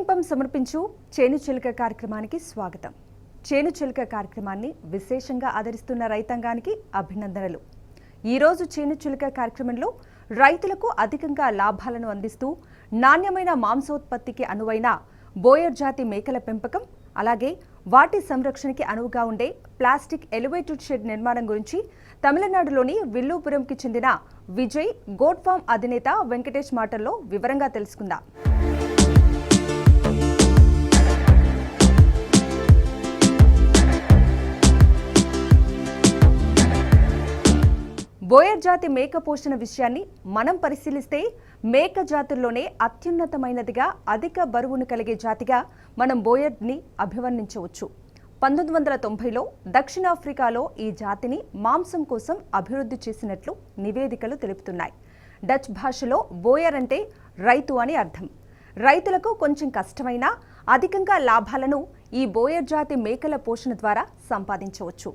దీపం సమర్పించు చేను చిలుక కార్యక్రమానికి స్వాగతం. చేను చిలుక కార్యక్రమాన్ని విశేషంగా ఆదరిస్తున్న రైతాంగానికి అభినందనలు. ఈరోజు చేను చిలుక కార్యక్రమంలో రైతులకు అధికంగా లాభాలను అందిస్తూ నాణ్యమైన మాంసోత్పత్తికి అనువైన బోయర్ జాతి మేకల పెంపకం, అలాగే వాటి సంరక్షణకి అనువుగా ఉండే ప్లాస్టిక్ ఎలివేటెడ్ షెడ్ నిర్మాణం గురించి తమిళనాడులోని విల్లుపురంకి చెందిన విజయ్ గోట్ ఫార్మ్ అధినేత వెంకటేష్ మాటల్లో వివరంగా తెలుసుకుందాం. బోయర్ జాతి మేక పోషణ విషయాన్ని మనం పరిశీలిస్తే మేక జాతుల్లోనే అత్యున్నతమైనదిగా, అధిక బరువును కలిగే జాతిగా మనం బోయర్ని అభివర్ణించవచ్చు. 1990లో దక్షిణాఫ్రికాలో ఈ జాతిని మాంసం కోసం అభివృద్ధి చేసినట్లు నివేదికలు తెలుపుతున్నాయి. డచ్ భాషలో బోయర్ అంటే రైతు అని అర్థం. రైతులకు కొంచెం కష్టమైన అధికంగా లాభాలను ఈ బోయర్ జాతి మేకల పోషణ ద్వారా సంపాదించవచ్చు.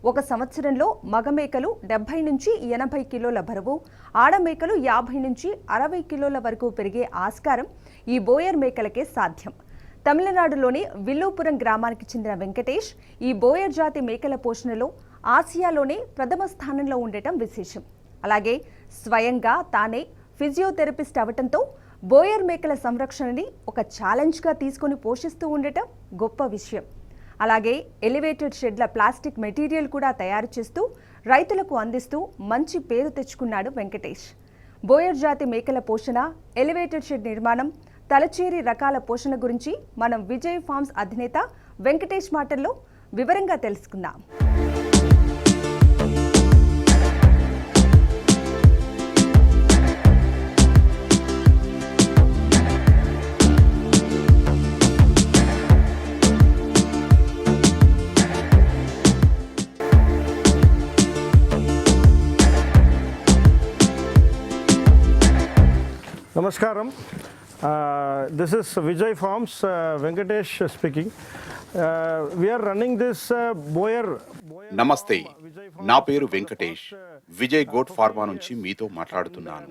ఒక సంవత్సరంలో మగ మేకలు 70 నుంచి 80 కిలోల బరువు, ఆడమేకలు 50 నుంచి 60 కిలోల వరకు పెరిగే ఆస్కారం ఈ బోయర్ మేకలకే సాధ్యం. తమిళనాడులోని విల్లుపురం గ్రామానికి చెందిన వెంకటేష్ ఈ బోయర్ జాతి మేకల పోషణలో ఆసియాలోనే ప్రథమ స్థానంలో ఉండటం విశేషం. అలాగే స్వయంగా తానే ఫిజియోథెరపిస్ట్ అవటంతో బోయర్ మేకల సంరక్షణని ఒక ఛాలెంజ్గా తీసుకొని పోషిస్తూ ఉండటం గొప్ప విషయం. అలాగే ఎలివేటెడ్ షెడ్ల ప్లాస్టిక్ మెటీరియల్ కూడా తయారు చేస్తూ రైతులకు అందిస్తూ మంచి పేరు తెచ్చుకున్నాడు వెంకటేష్. బోయర్ జాతి మేకల పోషణ, ఎలివేటెడ్ షెడ్ నిర్మాణం, తలచేరి రకాల పోషణ గురించి మనం విజయ్ ఫార్మ్స్ అధినేత వెంకటేష్ మాటల్లో వివరంగా తెలుసుకుందాం. Namaskaram. This is Vijay Farms, Venkatesh speaking. We are running this Boer. నమస్తే, నా పేరు వెంకటేష్. విజయ్ గోట్ ఫార్మా నుంచి మీతో మాట్లాడుతున్నాను.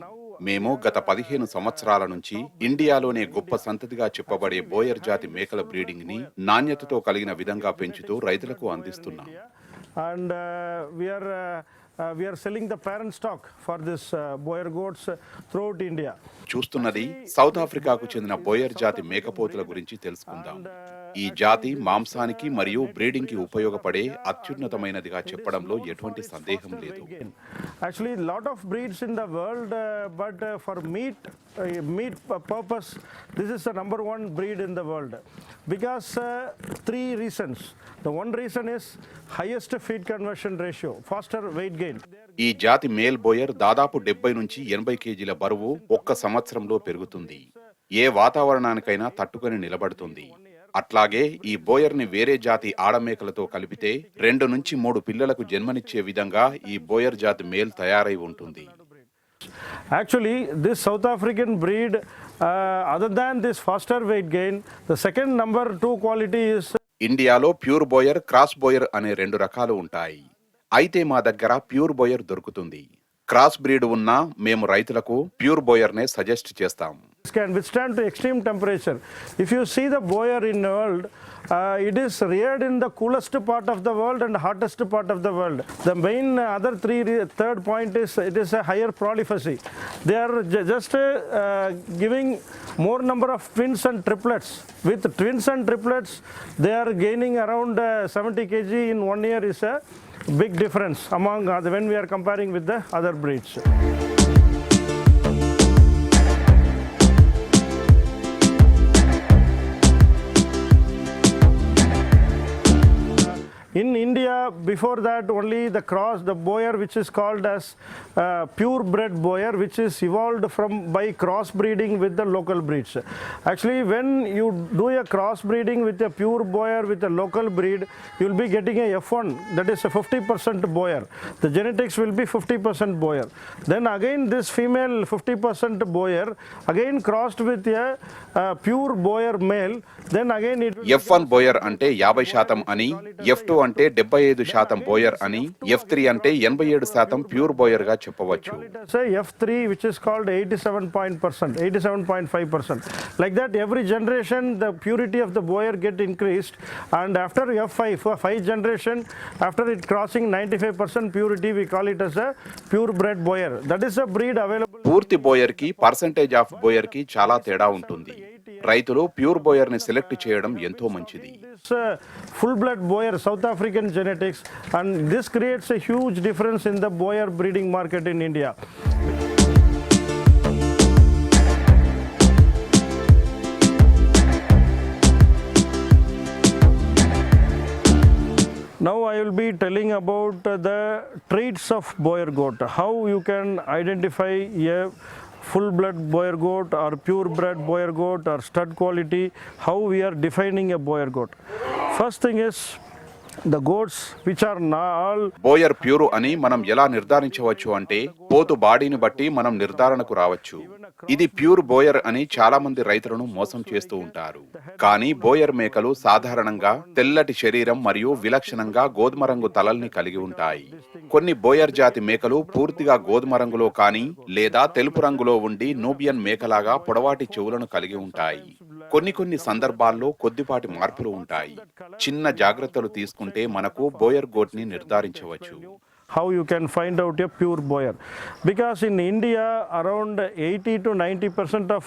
మేము గత 15 సంవత్సరాల నుంచి ఇండియాలోనే గొప్ప సంతతిగా చెప్పబడే బోయర్ జాతి మేకల బ్రీడింగ్ ని నాణ్యతతో కలిగిన విధంగా పెంచుతూ రైతులకు అందిస్తున్నాం. And we are selling the parent stock for this Boer goats throughout India. చూస్తున్నది సౌత్ ఆఫ్రికాకు చెందిన బోయర్ జాతి మేకపోతుల గురించి తెలుసుకుందాం. ఈ జాతి మాంసానికి మరియు బ్రీడింగ్ కి ఉపయోగపడే అత్యున్నతమైనదిగా చెప్పడంలో ఎటువంటి సందేహం లేదు. Actually, lot of breeds in the world, but for meat purpose, this is the number one breed in the world. Because 3 reasons. The one reason is highest feed conversion ratio, faster weight gain. ఈ జాతి male Boer దాదాపు 70 నుంచి 80 కేజీల బరువు ఒక్క సంవత్సరంలో పెరుగుతుంది. ఏ వాతావరణానికైనా తట్టుకొని నిలబడుతుంది. అట్లాగే ఈ బోయర్ ని వేరే జాతి ఆడమేకలతో కలిపితే 2 నుంచి 3 పిల్లలకు జన్మనిచ్చే విధంగా ఈ బోయర్ జాతి మేల్ తయారై ఉంటుంది. Actually, this South African breed, other than this faster weight gain, the second number 2 quality is ఇండియాలో ప్యూర్ బోయర్, క్రాస్ బోయర్ అనే 2 రకాలు ఉంటాయి. అయితే మా దగ్గర ప్యూర్ బోయర్ దొరుకుతుంది. క్రాస్ బ్రీడ్ ఉన్నా మేము రైతులకు ప్యూర్ బోయర్ నే సజెస్ట్ చేస్తాం. Can withstand to extreme temperature. If you see the Boer in the world, it is reared in the coolest part of the world and hottest part of the world. The main third point is it is a higher prolificity. They are just giving more number of twins and triplets. With twins and triplets, they are gaining around 70 kg in 1 year. Is a big difference among when we are comparing with the other breeds. In India, before that, only the Boer, which is called as purebred Boer, which is evolved by crossbreeding with the local breeds. Actually, when you do a crossbreeding with a pure Boer with a local breed, you will be getting a F1, that is a 50% Boer. The genetics will be 50% Boer. Then again, this female 50% Boer, again crossed with a pure Boer male, then again it will F1 Boer అంటే 50% అని, F2 అంటే 75% Boer అని, F3 అంటే 87% pure Boer గా చెప్పవచ్చు. Say F3, which is called 87.5%. Like that, every generation the purity of the Boer get increased, and after F5, for 5 generation, after it crossing 95% purity, we call it as a purebred Boer. That is a breed available. పూర్తి Boer కి percentage of Boer కి చాలా తేడా ఉంటుంది. రైతులు pure Boer ని select చేయడం ఎంతో మంచిది. This full-blood Boer, South African genetics, and this creates a huge difference in the Boer breeding market in India. Now I will be telling about the traits of Boer goat, how you can identify a full-blood Boer goat or pure-bred Boer goat or stud quality, how we are defining a Boer goat. First thing is the goats which are all Boer pure అని మనం ఎలా నిర్ధారించవచ్చు అంటే పోతు బాడీని బట్టి మనం నిర్ధారణకు రావచ్చు. ఇది ప్యూర్ బోయర్ అని చాలా మంది రైతులను మోసం చేస్తూ ఉంటారు. కానీ బోయర్ మేకలు సాధారణంగా తెల్లటి శరీరం మరియు విలక్షణంగా గోధుమ రంగు తలల్ని కలిగి ఉంటాయి. కొన్ని బోయర్ జాతి మేకలు పూర్తిగా గోధుమ రంగులో కానీ లేదా తెలుపు రంగులో ఉండి నూబియన్ మేకలాగా పొడవాటి చెవులను కలిగి ఉంటాయి. కొన్ని సందర్భాల్లో కొద్దిపాటి మార్పులు ఉంటాయి. చిన్న జాగ్రత్తలు తీసుకుంటే మనకు బోయర్ గోట్ ని నిర్ధారించవచ్చు. how you can find out a pure Boer, because in India around 80 to 90% of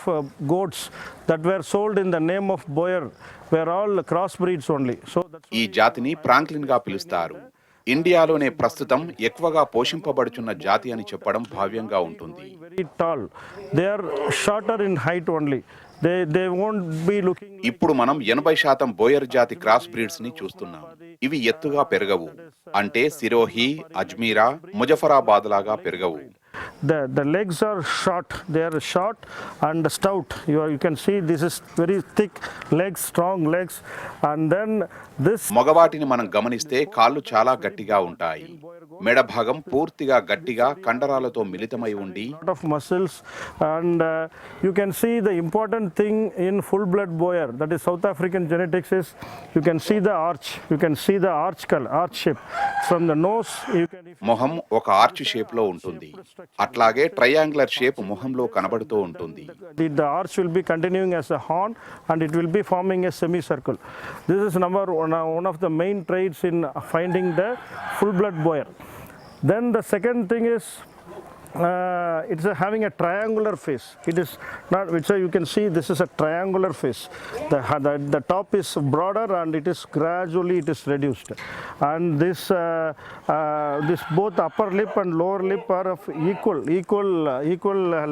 goats that were sold in the name of Boer were all crossbreeds only. So ఈ జాతిని ఫ్రాంక్లిన్ గా పిలుస్తారు. ఇండియాలోనే ప్రస్తుతం ఎక్కువగా పోషింపబడుచున్న జాతి అని చెప్పడం భావ్యంగా ఉంటుంది. very tall, they are shorter in height only. They won't be looking. ఇప్పుడు మనం 80% బోయర్ జాతి క్రాస్ బ్రీడ్స్ ని చూస్తున్నాం. ఇవి ఎత్తుగా పెరగవు, అంటే సిరోహి, అజ్మీరా, ముజఫరాబాద్ లాగా పెరగవు. The legs are short, they are short and stout. You can see this is very thick legs, strong legs, and then this మగవాటిని మనం గమనిస్తే కాళ్ళు చాలా గట్టిగా ఉంటాయి. మెడ భాగం పూర్తిగా గట్టిగా కండరాలతో మిళితమై ఉండి lot of muscles, and you can see the important thing in full blood Boer, that is South African genetics, is you can see the arch, you can see the arch color, arch shape from the nose. You can మొహం ఒక arch shape లో ఉంటుంది. అట్లాగే triangular shape మొహంలో కనబడుతూ ఉంటుంది. the arch will be continuing as a horn and it will be forming a semicircle. This is one of the main traits in finding the full blood Boer. Then the second thing is it's having a triangular face. It is not, which you can see this is a triangular face. The top is broader and it is gradually it is reduced, and this both upper lip and lower lip are of equal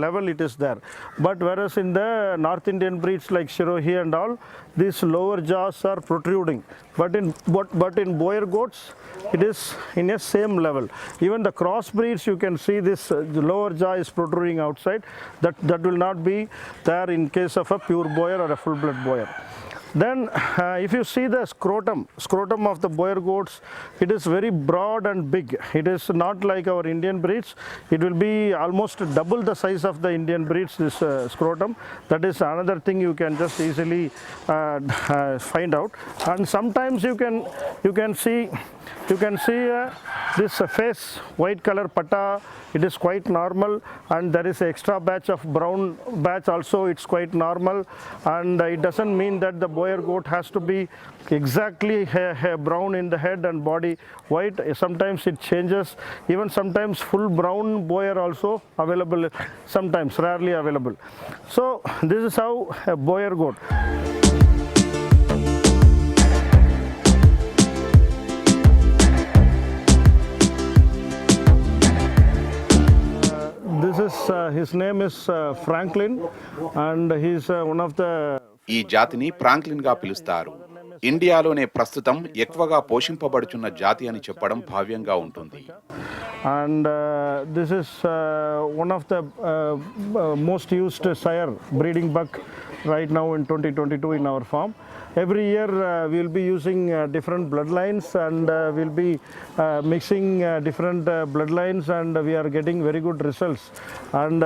level it is there. But whereas in the North Indian breeds like Shirohi and all, these lower jaws are protruding, but in Boer goats it is in a same level. Even the cross breeds you can see this the lower jaw is protruding outside. That will not be there in case of a pure Boer or a full blood Boer. Then if you see the scrotum of the Boer goats, it is very broad and big. It is not like our Indian breeds. It will be almost double the size of the Indian breeds, this scrotum. That is another thing you can just easily find out. And sometimes you can see this face, white color patta, it is quite normal, and there is an extra batch of brown batch also, it's quite normal, and it doesn't mean that the Boer goat has to be exactly brown in the head and body white. Sometimes it changes, even sometimes full brown Boer also available, sometimes rarely available. So this is how a Boer goat. This is his name is Franklin, and he is one of the ఈ జాతిని Franklin గా పిలుస్తారు. ఇండియాలోనే ప్రస్తుతం ఎక్కువగా పోషింపబడుచున్న జాతి అని చెప్పడం భావ్యంగా ఉంటుంది. and this is one of the most used sire breeding buck right now in 2022 in our farm. Every year we will be using different bloodlines, and we'll be mixing different bloodlines, and we are getting very good results. And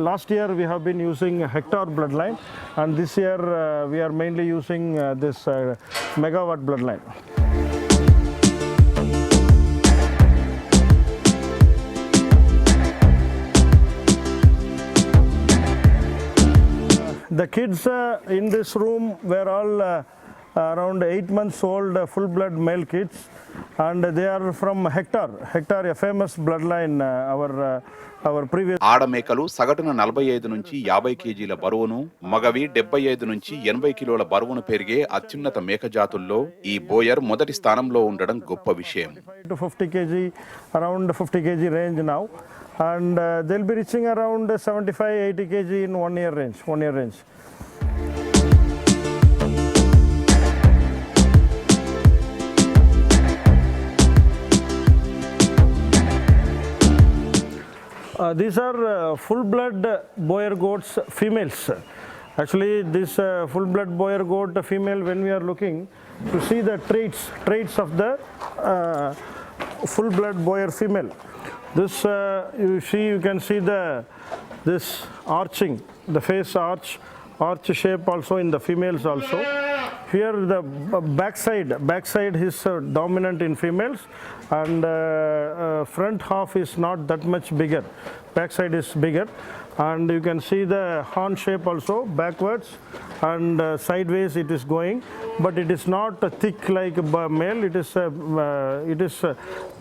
last year we have been using Hector bloodline, and this year we are mainly using this megawatt bloodline. kids in this room were all around 8 months old, full-blood male kids, and they are from Hector, a famous bloodline, our previous. ఆడమేకలు సగటున 45 నుంచి 50 కేజీల బరువును, మగవి 75 నుంచి 80 కిలోల బరువును పెరిగే అత్యున్నత మేక జాతుల్లో ఈ బోయర్ మొదటి స్థానంలో ఉండడం గొప్ప విషయం. 45 to 50 kg, around 50 kg range now, and they'll be reaching around 75-80 kg in 1 year range. These are full-blood Boer goats females. Actually, this full-blood Boer goat female, when we are looking to see the traits of the full-blood Boer female. This you can see this arching, the face arch shape also in the females also. Here the backside is dominant in females, and front half is not that much bigger. Backside is bigger, and you can see the horn shape also backwards and sideways it is going, but it is not thick like male. It is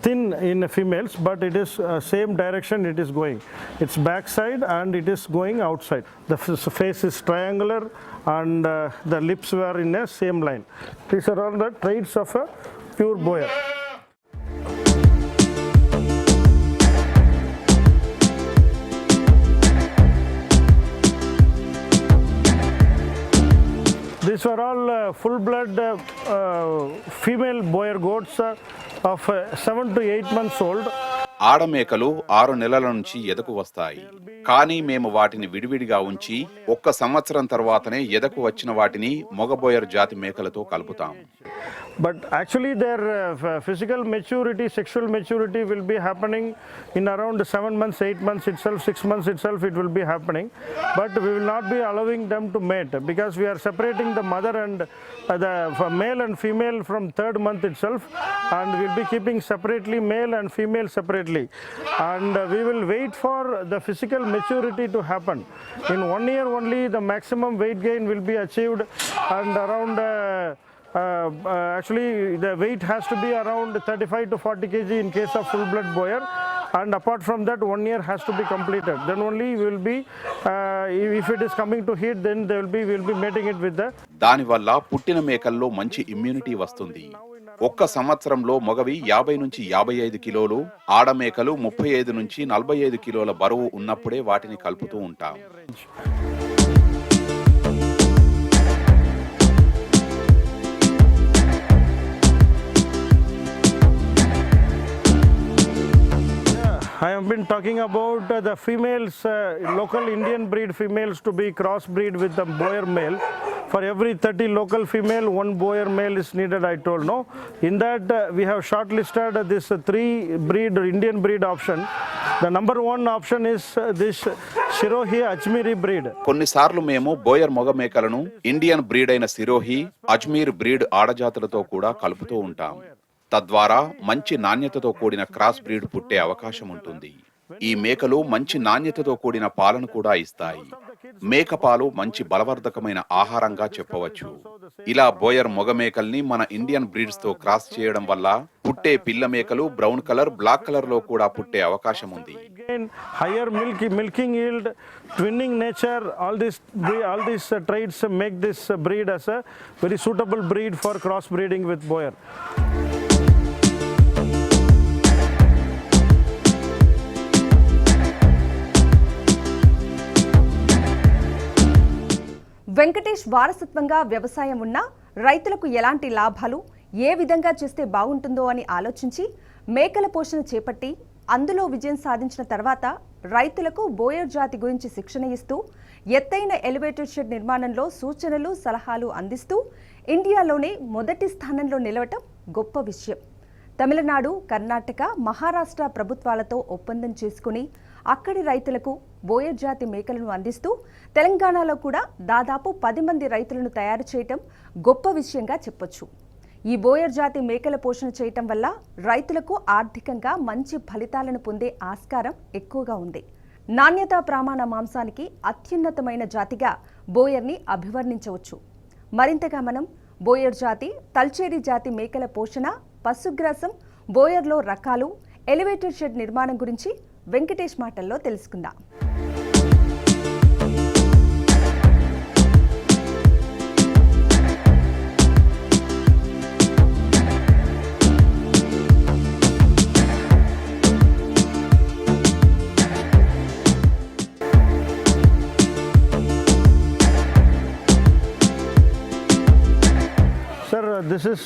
thin in females, but it is same direction it is going. It's backside and it is going outside. The face is triangular, and the lips were in a same line. These are all the traits of a pure Boer. These are all full-blood female Boer goats of 7 to 8 months old. ఆడమేకలు 6 నెలల నుంచి ఎదకు వస్తాయి. కానీ మేము వాటిని విడివిడిగా ఉంచి 1 సంవత్సరం తర్వాతనే ఎదకు వచ్చిన వాటిని మగ బోయర్ జాతి మేకలతో కలుపుతాం. But actually their physical maturity, sexual maturity will be happening in around 7 months, 8 months itself, 6 months itself it will be happening. But we will not be allowing them to mate, because we are separating the mother and the male and female from 3rd month itself, and we will be keeping separately male and female separately. And we will wait for the physical maturity to happen. In 1 year only the maximum weight gain will be achieved, and around actually the weight has to be around 35 to 40 kg in case of full-blood Boer, and apart from that 1 year has to be completed. Then only we will be if it is coming to heat, then we will be mating it with the. దానివల్ల పుట్టిన మేకల్లో మంచి immunity వస్తుంది. 1 సంవత్సరంలో మగవి 50 నుంచి 55 కిలోలు, ఆడమేకలు 35 నుంచి 45 కిలోల బరువు ఉన్నప్పుడే వాటిని కలుపుతూ ఉంటాం. I have been talking about the females, local Indian breed females to be crossbreed with the Boer male. For every 30 local female, 1 Boer male is needed, I told, no? In that we have shortlisted this 3 breed, Indian breed option. The number 1 option is this Sirohi Ajmiri breed. కొన్నిసార్లు మేము Boer మగ మేకలను Indian breed అయిన Sirohi, Ajmer breed ఆడజాతులతో కూడా కలుపుతూ ఉంటాం. తద్వారా మంచి నాణ్యతతో కూడిన క్రాస్ బ్రీడ్ పుట్టే అవకాశం ఉంటుంది. ఈ మేకలు మంచి నాణ్యతతో కూడిన పాలను కూడా ఇస్తాయి. మేక పాలు మంచి బలవర్ధకమైన ఆహారంగా చెప్పవచ్చు. ఇలా బోయర్ మొగ మేకల్ని మన ఇండియన్ బ్రీడ్స్ తో క్రాస్ చేయడం వల్ల పుట్టే పిల్ల మేకలు బ్రౌన్ కలర్, బ్లాక్ కలర్ లో కూడా పుట్టే అవకాశం ఉంది. Hire milking yield, twinning nature, all these traits make this breed as a very suitable breed for cross breeding with Boer. Venkatesh వారసత్వంగా వ్యవసాయం ఉన్న రైతులకు ఎలాంటి లాభాలు, ఏ విధంగా చేస్తే బాగుంటుందో అని ఆలోచించి మేకల పోషణ చేపట్టి అందులో విజయం సాధించిన తర్వాత రైతులకు బోయర్ జాతి గురించి శిక్షణ ఇస్తూ ఎత్తైన ఎలివేటెడ్ షెడ్ నిర్మాణంలో సూచనలు, సలహాలు అందిస్తూ ఇండియాలోనే మొదటి స్థానంలో నిలవటం గొప్ప విషయం. తమిళనాడు, కర్ణాటక, మహారాష్ట్ర ప్రభుత్వాలతో ఒప్పందం చేసుకుని అక్కడి రైతులకు బోయర్ జాతి మేకలను అందిస్తూ తెలంగాణలో కూడా దాదాపు 10 మంది రైతులను తయారు చేయటం గొప్ప విషయంగా చెప్పొచ్చు. ఈ బోయర్ జాతి మేకల పోషణ చేయటం వల్ల రైతులకు ఆర్థికంగా మంచి ఫలితాలను పొందే ఆస్కారం ఎక్కువగా ఉంది. నాణ్యతా ప్రమాణ మాంసానికి అత్యున్నతమైన జాతిగా బోయర్ని అభివర్ణించవచ్చు. మరింతగా మనం బోయర్ జాతి, తల్చేరి జాతి మేకల పోషణ, పశుగ్రాసం, బోయర్లో రకాలు, ఎలివేటెడ్ షెడ్ నిర్మాణం గురించి వెంకటేష్ మాటల్లో తెలుసుకుందాం. Sir, this is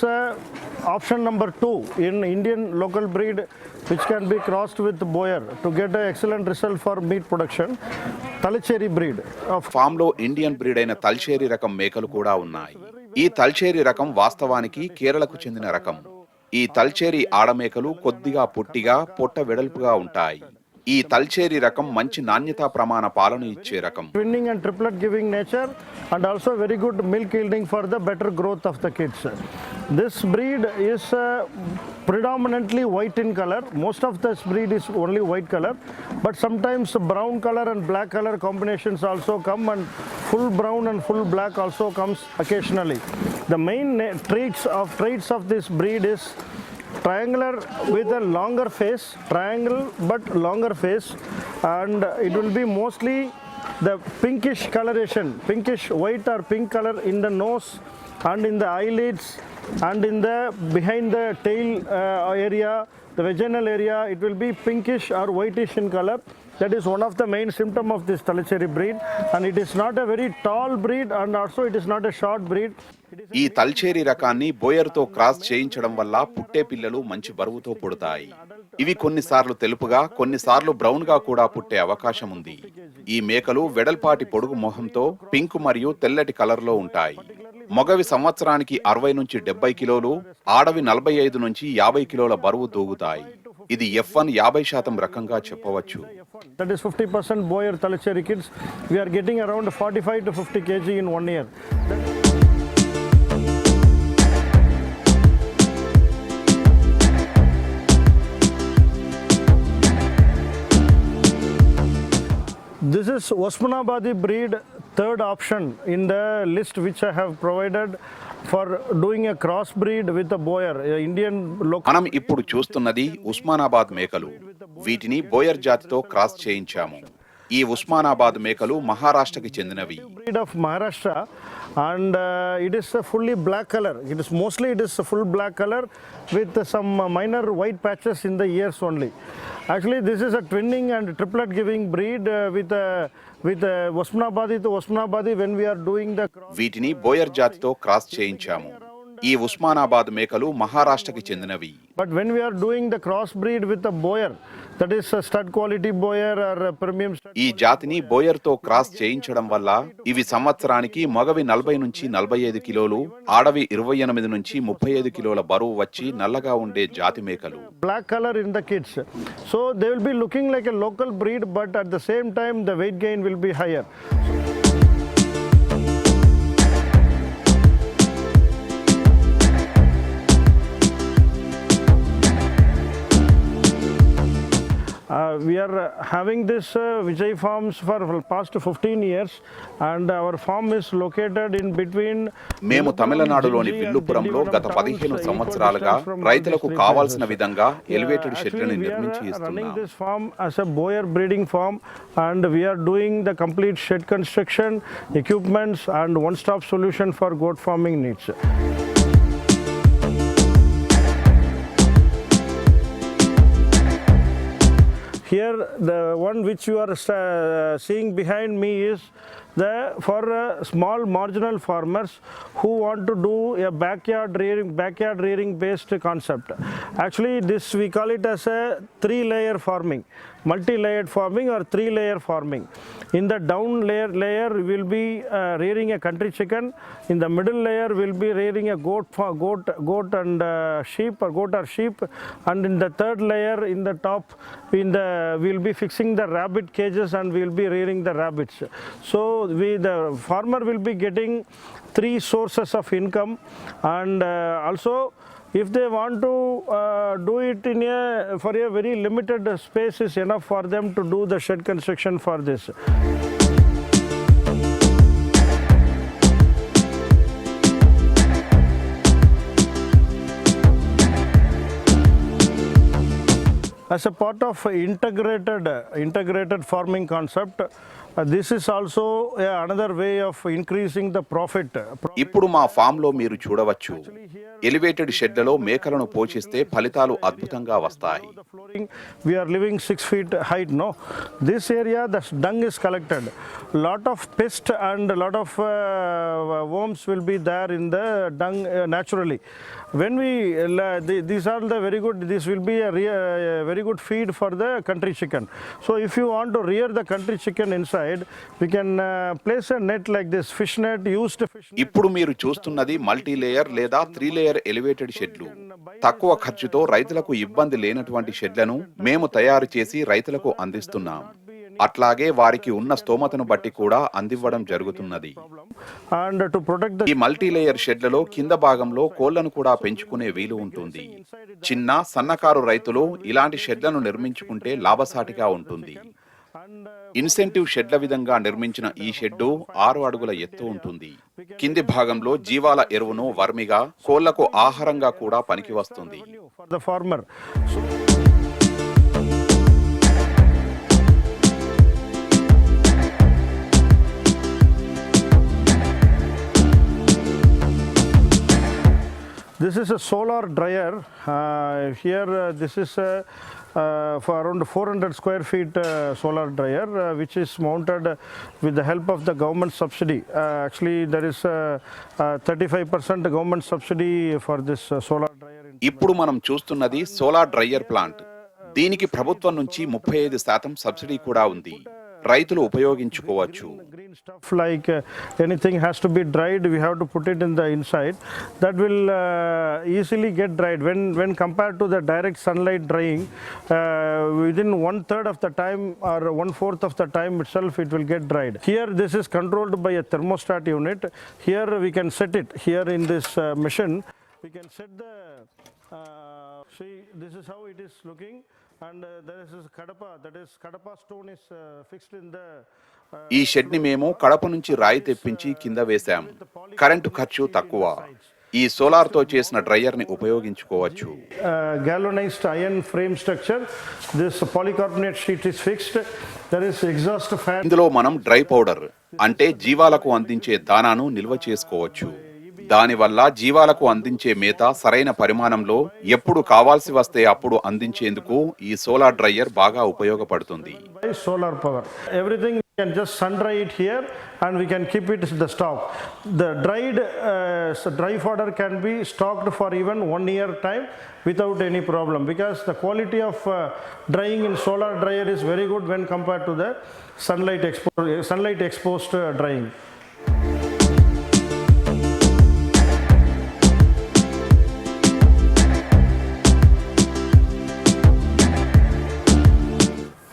option number 2 in Indian local breed which can be crossed with Boer to get an excellent result for meat production. Talcheri breed of farm లో ఇండియన్ బ్రీడ్ అయిన తల్చేరి రకం మేకలు కూడా ఉన్నాయి. ఈ తల్చేరి రకం వాస్తవానికి కేరళకు చెందిన రకం. ఈ తల్చేరి ఆడమేకలు కొద్దిగా పొట్టిగా, పొట్ట వెడల్పుగా ఉంటాయి. ఈ తల్చేరి రకం మంచి నాణ్యతా ప్రమాణ పాలన ఇచ్చే రకం. twinning and triplet giving nature and also very good milk yielding for the better growth of the kids. This breed is predominantly white in color. Most of this breed is only white color, but sometimes brown color and black color combinations also come, and full brown and full black also comes occasionally. The main traits of this breed is triangular with a longer face, triangle but longer face, and it will be mostly the pinkish coloration, pinkish white or pink color in the nose and in the eyelids and in the behind the tail area, the vaginal area. It will be pinkish or whitish in color. That is one of the main symptom of this Talcheri breed, and it is not a very tall breed, and also it is not a short breed. ఈ తల్చేరి రకాన్ని బోయర్తో cross చేయించడం వల్ల పుట్టే పిల్లలు మంచి బరువుతో పుడతాయి. ఇవి కొన్నిసార్లు తెలుపుగా, కొన్నిసార్లు బ్రౌన్ గా కూడా పుట్టే అవకాశం ఉంది. ఈ మేకలు వెడల్పాటి పొడుగు మొహంతో పింక్ మరియు తెల్లటి కలర్ లో ఉంటాయి. మగవి సంవత్సరానికి 60 నుంచి 70 కిలోలు, ఆడవి 45 నుంచి 50 కిలోల బరువు తూగుతాయి. ఇది F1 50% రకంగా చెప్పవచ్చు. That is 50% Boer Talcheri kids. We are getting around 45 to 50 kg in 1 year. This is Osmanabadi breed, third option in the list which I have provided for doing a crossbreed with a Boer, Indian local. మనం ఇప్పుడు చూస్తున్నది ఉస్మానాబాద్ మేకలు. వీటిని Boer జాతితో cross చేయించాము. ఈ ఉస్మానాబాద్ మేకలు మహారాష్ట్రకి చెందినవి. Breed of Maharashtra, and it is a fully black color. It is a full black color with some minor white patches in the ears only. Actually, this is a twinning and triplet giving breed with Osmanabadi to Osmanabadi when we are doing the cross. వీటిని Boer జాతితో cross చేయించాము. ఈ ఉస్మానాబాద్ మేకలు మహారాష్ట్రకి చెందినవి. But when we are doing the crossbreed with a Boer, that is a stud quality Boer or a premium stud. ఈ జాతిని Boer తో cross చేయించడం వల్ల ఇవి సంవత్సరానికి మగవి 40 నుంచి 45 కిలోలు, ఆడవి 28 నుంచి 35 కిలోల బరువు వచ్చి నల్లగా ఉండే జాతి మేకలు. Black color in the kids, so they will be looking like a local breed, but at the same time the weight gain will be higher. We are having this Vijay farms for past 15 years, and our farm is located in between. మేము తమిళనాడులోని విల్లుపురంలో గత 15 సంవత్సరాలుగా రైతులకు కావాల్సిన విధంగా elevated షెడ్లను నిర్మించి ఇస్తున్నాం. Running this farm as a Boer breeding farm, and we are doing the complete shed construction, equipments, and one-stop solution for goat farming needs. Here, the one which you are seeing behind me is for small marginal farmers who want to do a backyard rearing based concept. Actually, this we call it as a 3-layer farming, multi-layered farming or 3-layer farming. In the down layer we will be rearing a country chicken. In the middle layer we will be rearing a goat and sheep, or goat or sheep, and in the third layer in the top we will be fixing the rabbit cages, and we will be rearing the rabbits. So the farmer will be getting 3 sources of income, and also if they want to do it for a very limited space is enough for them to do the shed construction for this. as a part of integrated farming concept. This is also another way of increasing the profit. ఇప్పుడు మా ఫామ్లో మీరు చూడవచ్చు, elevated షెడ్లలో మేకలను పోషిస్తే ఫలితాలు అద్భుతంగా వస్తాయి. The flooring, we are living 6 feet height, no? This area, the dung is collected. Lot of pest and a lot of worms will be there in the dung naturally. When we, these are the very good, this will be a very good feed for the country chicken. So if you want to rear the country chicken inside, we can place a net like this, fish net, used fish net. ఇప్పుడు మీరు చూస్తున్నది multi layer లేదా 3 layer elevated షెడ్లు. తక్కువ ఖర్చుతో రైతులకు ఇబ్బంది లేనటువంటి షెడ్లను మేము తయారు చేసి రైతులకు అందిస్తున్నాం. అట్లాగే వారికి ఉన్న స్తోమతను బట్టి కూడా అందివ్వడం జరుగుతున్నది. And to protect the ఈ మల్టీ లేయర్ షెడ్లలో కింద భాగంలో కోళ్లను కూడా పెంచుకునే వీలు ఉంటుంది. చిన్న సన్నకారు రైతులు ఇలాంటి షెడ్లను నిర్మించుకుంటే లాభసాటిగా ఉంటుంది. ఇన్సెంటివ్ షెడ్ల విధంగా నిర్మించిన ఈ షెడ్డు 6 అడుగుల ఎత్తు ఉంటుంది. కింది భాగంలో జీవాల ఎరువును వర్మిగా, కోళ్లకు ఆహారంగా కూడా పనికి వస్తుంది. for the farmer. This is a solar dryer. Here, this is for around 400 square feet solar dryer, which is mounted with the help of the government subsidy. Actually, there is 35% government subsidy for this solar dryer. ఇప్పుడు మనం చూస్తున్నది solar dryer plant. దీనికి ప్రభుత్వం నుంచి 35% subsidy కూడా ఉంది. రైతులు ఉపయోగించుకోవచ్చు. Green stuff like anything has to be dried, we have to put it in the inside. That will easily get dried. When compared to the direct sunlight drying, within 1/3 of the time or 1/4 of the time itself, it will get dried. Here, this is controlled by a thermostat unit. Here we can set it. Here in this machine, we can set the. See, this is how it is looking. And there is this kadapa, that is kadapa stone is fixed in the. ఈ షెడ్ని మేము కడప నుంచి రాయి తెప్పించి కింద వేశాం. Current ఖర్చు తక్కువ. ఈ సోలార్తో చేసిన డ్రైయర్ని ఉపయోగించుకోవచ్చు. Galvanized iron frame structure. This polycarbonate sheet is fixed. There is exhaust fan. ఇందులో మనం డ్రై పౌడర్ అంటే జీవాలకు అందించే దానాను నిల్వ చేసుకోవచ్చు. దానివల్ల జీవాలకు అందించే మేత సరైన పరిమాణంలో ఎప్పుడు కావాల్సి వస్తే అప్పుడు అందించేందుకు ఈ సోలార్ డ్రైయర్ బాగా ఉపయోగపడుతుంది. Solar power. Everything we can just sun dry it here and we can keep it in the stock. The dried dry fodder can be stocked for even 1 year time without any problem, because the quality of drying in solar dryer is very good when compared to the sunlight exposed drying.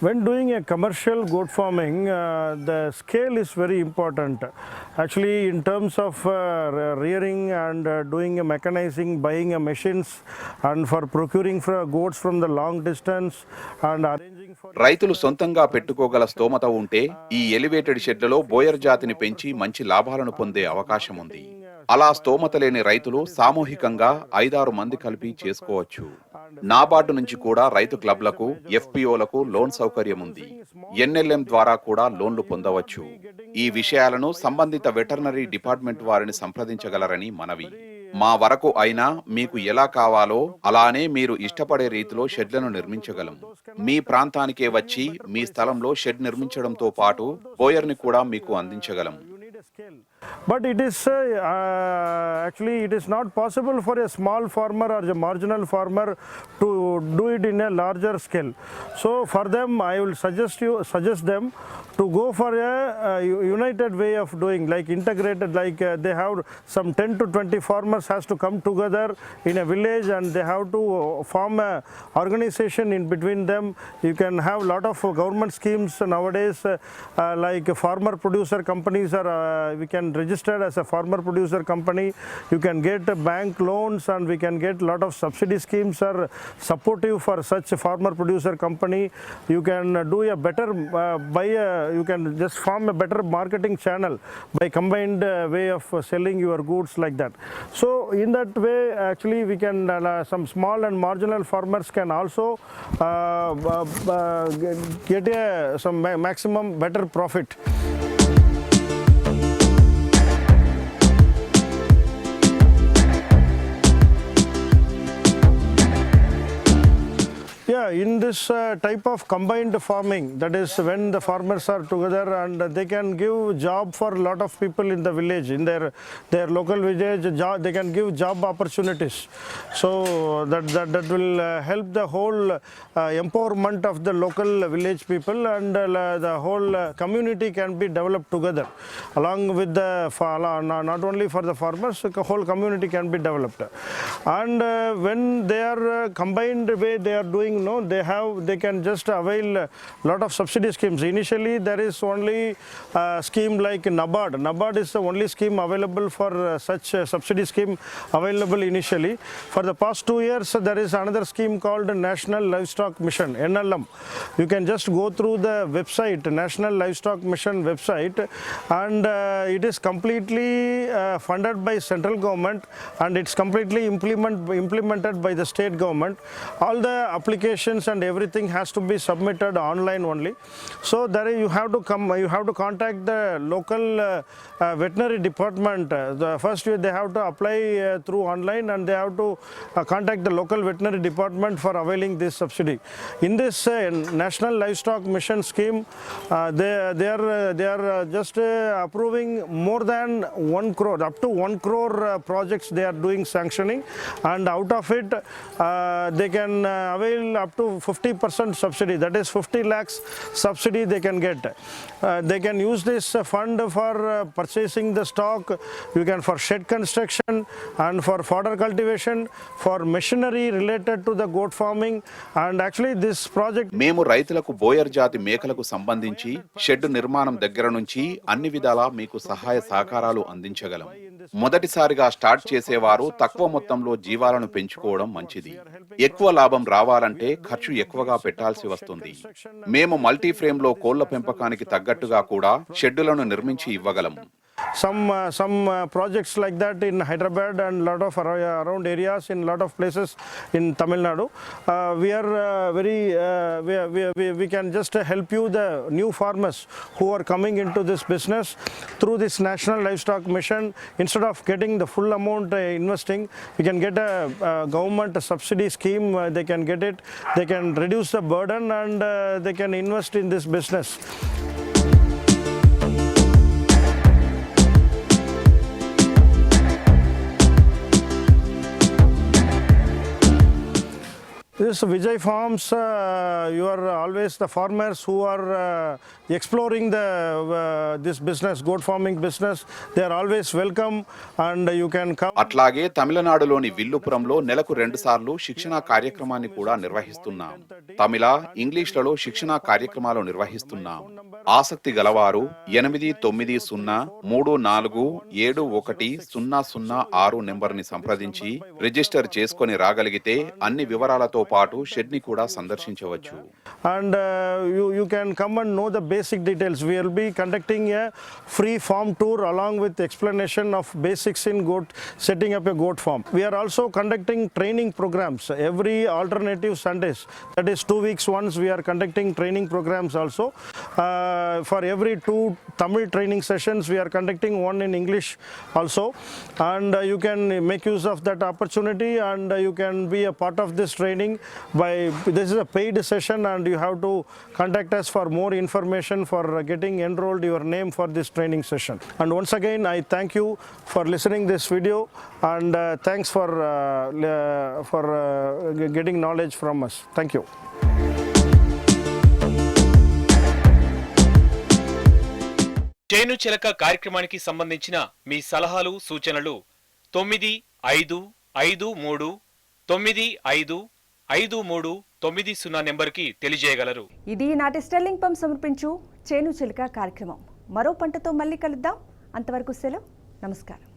When doing a commercial goat farming, the scale is very important. Actually, in terms of rearing and doing a mechanizing, buying a machines, and for procuring goats from the long distance and arranging for. రైతులు సొంతంగా పెట్టుకోగల స్తోమత ఉంటే ఈ elevated షెడ్లలో Boer జాతిని పెంచి మంచి లాభాలను పొందే అవకాశం ఉంది. అలా స్తోమత లేని రైతులు సామూహికంగా 5-6 మంది కలిపి చేసుకోవచ్చు. నాబార్డు నుంచి కూడా రైతు క్లబ్లకు, ఎఫ్పిఓలకు లోన్ సౌకర్యం ఉంది. ఎన్ఎల్ఎం ద్వారా కూడా లోన్లు పొందవచ్చు. ఈ విషయాలను సంబంధిత వెటర్నరీ డిపార్ట్మెంట్ వారిని సంప్రదించగలరని మనవి. మా వరకు అయినా మీకు ఎలా కావాలో అలానే మీరు ఇష్టపడే రీతిలో షెడ్లను నిర్మించగలం. మీ ప్రాంతానికే వచ్చి మీ స్థలంలో షెడ్ నిర్మించడంతో పాటు బోయర్ని కూడా మీకు అందించగలం. But it is actually it is not possible for a small farmer or a marginal farmer to do it in a larger scale. So for them, I will suggest them to go for a united way of doing, like integrated, like they have some 10 to 20 farmers has to come together in a village and they have to form a organization in between them. You can have lot of government schemes nowadays, like farmer producer companies, or we can registered as a farmer producer company, you can get bank loans, and we can get lot of subsidy schemes are supportive for such a farmer producer company. You can do a better you can just form a better marketing channel by combined way of selling your goods like that. So in that way, actually we can some small and marginal farmers can also get some maximum better profit. Yeah, in this type of combined farming, that is when the farmers are together and they can give job for a lot of people in the village, in their local village, they can give job opportunities. So that will help the whole empowerment of the local village people, and the whole community can be developed together along with the not only for the farmers, the whole community can be developed. And when they are combined way they are doing, they can just avail lot of subsidy schemes. Initially there is only scheme like NABARD. NABARD is the only scheme available for such subsidy scheme available initially. For the past 2 years there is another scheme called National Livestock Mission, NLM. You can just go through the website, National Livestock Mission website, and it is completely funded by central government, and it's completely implemented by the state government. All the applications and everything has to be submitted online only. So there you have to contact the local veterinary department. First they have to apply through online, and they have to contact the local veterinary department for availing this subsidy. In this National Livestock Mission scheme, they are just approving more than 1 crore, up to 1 crore projects they are doing sanctioning, and out of it they can avail up to 50% subsidy, that is 50 lakhs subsidy they can get. They can use this fund for purchasing the stock, you can for shed construction and for fodder cultivation, for machinery related to the goat farming, and actually this project. మేము రైతులకు Boer జాతి మేకలకు సంబంధించి shed నిర్మాణం దగ్గర నుంచి అన్ని విధాలా మీకు సహాయ సహకారాలు అందించగలం. మొదటిసారిగా స్టార్ట్ చేసేవారు తక్కువ మొత్తంలో జీవాలను పెంచుకోవడం మంచిది. ఎక్కువ లాభం రావాలంటే ఖర్చు ఎక్కువగా పెట్టాల్సి వస్తుంది. మేము మల్టీ ఫ్రేమ్ లో కోళ్ల పెంపకానికి తగ్గట్టుగా కూడా షెడ్డులను నిర్మించి ఇవ్వగలం. Some projects like that in Hyderabad and lot of around areas in lot of places in Tamilnadu. We are we can just help you, the new farmers who are coming into this business through this National Livestock Mission. Instead of getting the full amount investing, you can get a government subsidy scheme. They can get it. They can reduce the burden, and they can invest in this business. This Vijay Farms, you are always the farmers who are exploring this business, goat farming business. They are always welcome, and you can come. అట్లాగే తమిళనాడులోని విల్లుపురంలో నెలకు 2 సార్లు శిక్షణా కార్యక్రమాన్ని కూడా నిర్వహిస్తున్నాం. తమిళ, ఇంగ్లీష్లలో శిక్షణా కార్యక్రమాలు నిర్వహిస్తున్నాం. ఆసక్తి గలవారు 899334710006 నెంబర్ని సంప్రదించి రిజిస్టర్ చేసుకొని రాగలిగితే అన్ని వివరాలతో పాటు షెడ్ ని కూడా సందర్శించవచ్చు. And you can come and know the basic details. We will be conducting a free farm tour along with explanation of basics in setting up a goat farm. We are also conducting training programs every alternative Sundays. That is 2 weeks once we are conducting training programs also. For every 2 Tamil training sessions we are conducting one in English also, and you can make use of that opportunity, and you can be a part of this training. This is a paid session, and you have to contact us for more information for getting enrolled your name for this training session. And once again I thank you for listening this video, and thanks for getting knowledge from us. Thank you. చేను చిలక కార్యక్రమానికి సంబంధించిన మీ సలహాలు సూచనలు 95539590 నెంబర్కి తెలియజేయగలరు. ఇది నాటి స్టెల్లింగ్ పంప్ సమర్పించు చేను చిలక కార్యక్రమం. మరో పంటతో మళ్ళీ కలుద్దాం. అంతవరకు సెలవు. నమస్కారం.